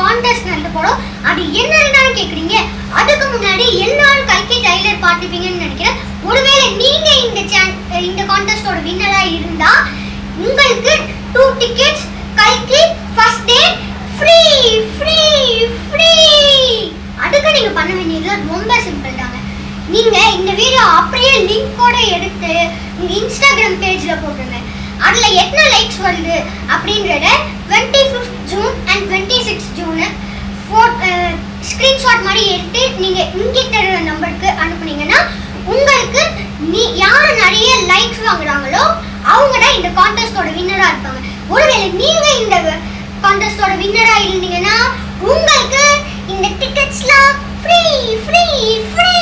Contest நடத்த போறோம். அது என்னன்னு கேக்குறீங்க. அதுக்கு முன்னாடி எல்லாரும் கல்கி ட்ரைலர் பார்த்துப்பீங்கன்னு நினைக்கிறேன். ஒருவேளை நீங்க இந்த கான்டெஸ்டோட வின்னரா இருந்தா உங்களுக்கு 2 டிக்கெட்ஸ் கல்கி first day free free free. அதுக்கு நீங்க பண்ண வேண்டியது ரொம்ப சிம்பிள் தாங்க. நீங்க இந்த வீடியோ அப்படியே லிங்கோட எடுத்து உங்க இன்ஸ்டாகிராம் பேஜ்ல போட்டுருங்க. அதுல எத்தனை லைக்ஸ் வருது அப்படின்றத 25th June and 26th June screenshot மாதிரி எடுத்து நீங்க இங்கே தர நம்பருக்கு அனுப்புனீங்கன்னா உங்களுக்கு யார் நிறைய லைக்ஸ் வாங்குறாங்களோ அவங்க தான் இந்த கான்டெஸ்டோட வின்னரா இருப்பாங்க. ஒருவேளை நீங்க இந்த கான்டெஸ்டோட வின்னரா இருந்தீங்கன்னா உங்களுக்கு இந்த டிக்கெட்ஸ்லாம் ஃப்ரீ ஃப்ரீ ஃப்ரீ.